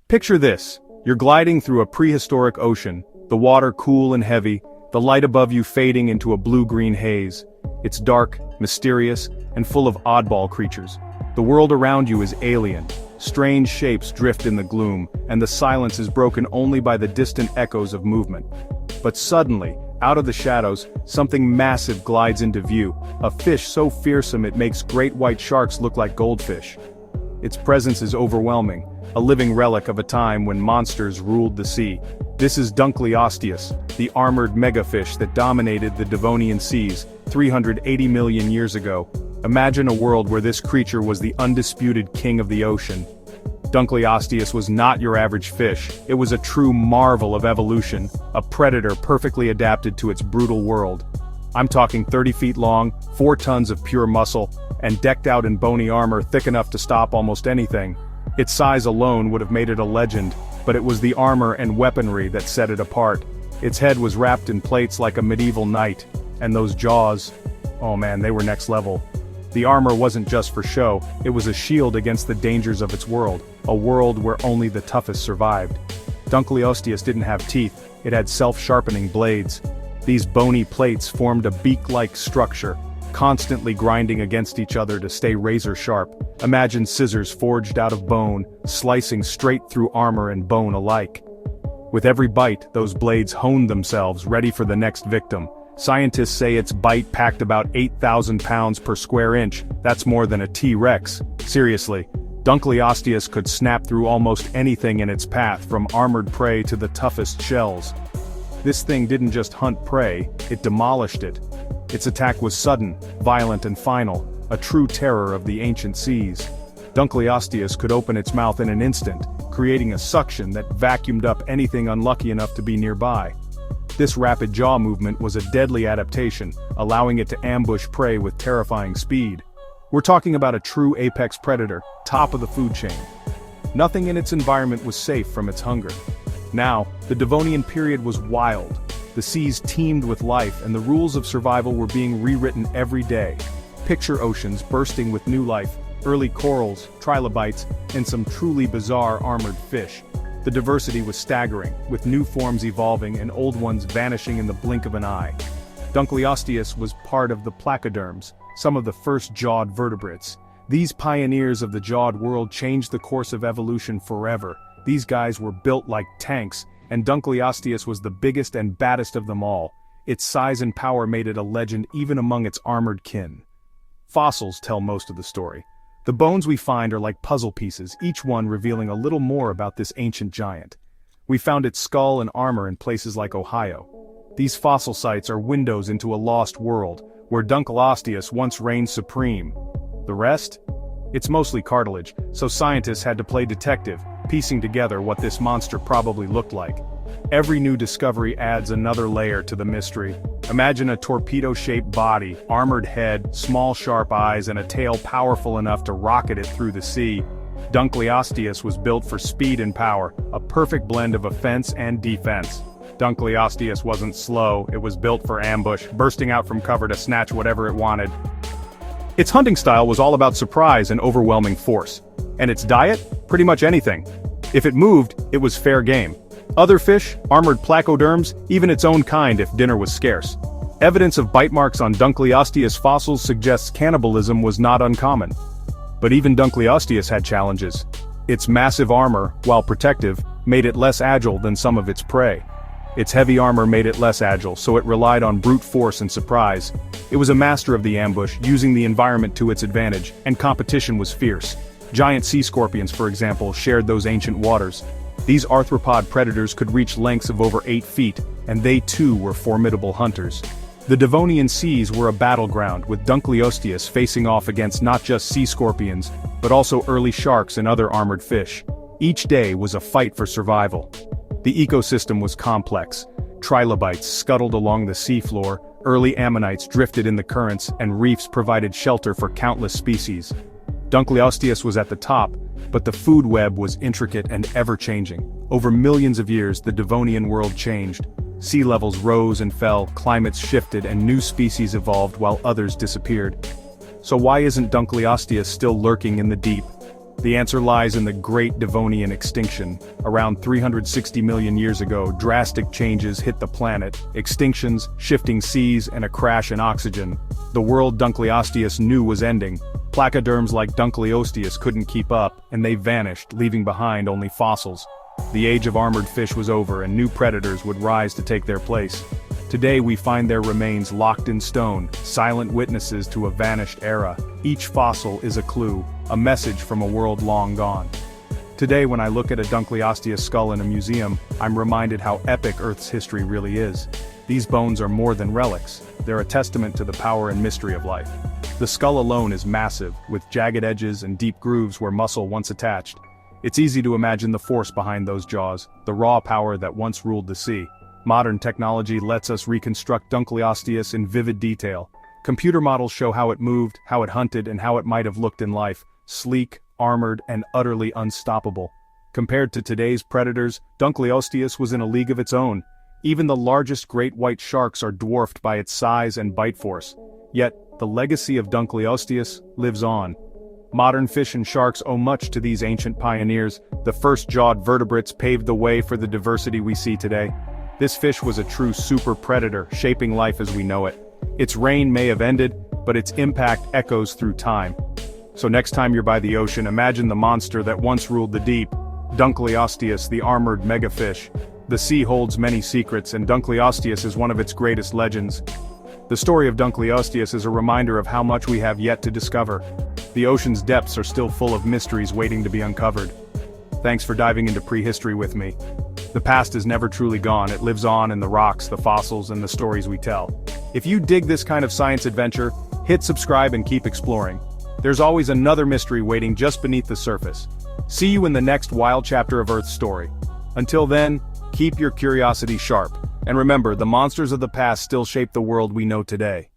Picture this. You're gliding through a prehistoric ocean, the water cool and heavy, the light above you fading into a blue-green haze. It's dark, mysterious, and full of oddball creatures. The world around you is alien. Strange shapes drift in the gloom, and the silence is broken only by the distant echoes of movement. But suddenly, out of the shadows, something massive glides into view, a fish so fearsome it makes great white sharks look like goldfish. Its presence is overwhelming, a living relic of a time when monsters ruled the sea. This is Dunkleosteus, the armored megafish that dominated the Devonian seas 380 million years ago. Imagine a world where this creature was the undisputed king of the ocean. Dunkleosteus was not your average fish, it was a true marvel of evolution, a predator perfectly adapted to its brutal world. I'm talking 30 feet long, 4 tons of pure muscle, and decked out in bony armor thick enough to stop almost anything. Its size alone would have made it a legend, but it was the armor and weaponry that set it apart. Its head was wrapped in plates like a medieval knight, and those jaws, oh man, they were next level. The armor wasn't just for show, it was a shield against the dangers of its world, a world where only the toughest survived. Dunkleosteus didn't have teeth, it had self-sharpening blades. These bony plates formed a beak-like structure, constantly grinding against each other to stay razor-sharp. Imagine scissors forged out of bone, slicing straight through armor and bone alike. With every bite, those blades honed themselves, ready for the next victim. Scientists say its bite packed about 8,000 pounds per square inch, that's more than a T-Rex. Seriously, Dunkleosteus could snap through almost anything in its path, from armored prey to the toughest shells. This thing didn't just hunt prey, it demolished it. Its attack was sudden, violent and final, a true terror of the ancient seas. Dunkleosteus could open its mouth in an instant, creating a suction that vacuumed up anything unlucky enough to be nearby. This rapid jaw movement was a deadly adaptation, allowing it to ambush prey with terrifying speed. We're talking about a true apex predator, top of the food chain. Nothing in its environment was safe from its hunger. Now, the Devonian period was wild. The seas teemed with life, and the rules of survival were being rewritten every day. Picture oceans bursting with new life, early corals, trilobites, and some truly bizarre armored fish. The diversity was staggering, with new forms evolving and old ones vanishing in the blink of an eye. Dunkleosteus was part of the placoderms, some of the first jawed vertebrates. These pioneers of the jawed world changed the course of evolution forever. These guys were built like tanks, and Dunkleosteus was the biggest and baddest of them all. Its size and power made it a legend even among its armored kin. Fossils tell most of the story. The bones we find are like puzzle pieces, each one revealing a little more about this ancient giant. We found its skull and armor in places like Ohio. These fossil sites are windows into a lost world, where Dunkleosteus once reigned supreme. The rest? It's mostly cartilage, so scientists had to play detective, piecing together what this monster probably looked like. Every new discovery adds another layer to the mystery. Imagine a torpedo-shaped body, armored head, small sharp eyes, and a tail powerful enough to rocket it through the sea. Dunkleosteus was built for speed and power, a perfect blend of offense and defense. Dunkleosteus wasn't slow, it was built for ambush, bursting out from cover to snatch whatever it wanted. Its hunting style was all about surprise and overwhelming force. And its diet? Pretty much anything. If it moved, it was fair game. Other fish, armored placoderms, even its own kind if dinner was scarce. Evidence of bite marks on Dunkleosteus fossils suggests cannibalism was not uncommon. But even Dunkleosteus had challenges. Its massive armor, while protective, made it less agile than some of its prey. Its heavy armor made it less agile, so it relied on brute force and surprise. It was a master of the ambush, using the environment to its advantage, and competition was fierce. Giant sea scorpions, for example, shared those ancient waters. These arthropod predators could reach lengths of over 8 feet, and they too were formidable hunters. The Devonian seas were a battleground, with Dunkleosteus facing off against not just sea scorpions, but also early sharks and other armored fish. Each day was a fight for survival. The ecosystem was complex. Trilobites scuttled along the seafloor, early ammonites drifted in the currents, and reefs provided shelter for countless species. Dunkleosteus was at the top, but the food web was intricate and ever-changing. Over millions of years, the Devonian world changed. Sea levels rose and fell, climates shifted, and new species evolved while others disappeared. So why isn't Dunkleosteus still lurking in the deep? The answer lies in the Great Devonian Extinction. Around 360 million years ago, drastic changes hit the planet: extinctions, shifting seas, and a crash in oxygen. The world Dunkleosteus knew was ending. Placoderms like Dunkleosteus couldn't keep up, and they vanished, leaving behind only fossils. The age of armored fish was over, and new predators would rise to take their place. Today we find their remains locked in stone, silent witnesses to a vanished era. Each fossil is a clue, a message from a world long gone. Today when I look at a Dunkleosteus skull in a museum, I'm reminded how epic Earth's history really is. These bones are more than relics, they're a testament to the power and mystery of life. The skull alone is massive, with jagged edges and deep grooves where muscle once attached. It's easy to imagine the force behind those jaws, the raw power that once ruled the sea. Modern technology lets us reconstruct Dunkleosteus in vivid detail. Computer models show how it moved, how it hunted, and how it might have looked in life: sleek, armored, and utterly unstoppable. Compared to today's predators, Dunkleosteus was in a league of its own. Even the largest great white sharks are dwarfed by its size and bite force. Yet, the legacy of Dunkleosteus lives on. Modern fish and sharks owe much to these ancient pioneers. The first jawed vertebrates paved the way for the diversity we see today. This fish was a true super predator, shaping life as we know it. Its reign may have ended, but its impact echoes through time. So next time you're by the ocean, imagine the monster that once ruled the deep: Dunkleosteus, the armored megafish. The sea holds many secrets, and Dunkleosteus is one of its greatest legends. The story of Dunkleosteus is a reminder of how much we have yet to discover. The ocean's depths are still full of mysteries waiting to be uncovered. Thanks for diving into prehistory with me. The past is never truly gone, it lives on in the rocks, the fossils, and the stories we tell. If you dig this kind of science adventure, hit subscribe and keep exploring. There's always another mystery waiting just beneath the surface. See you in the next wild chapter of Earth's story. Until then, keep your curiosity sharp, and remember, the monsters of the past still shape the world we know today.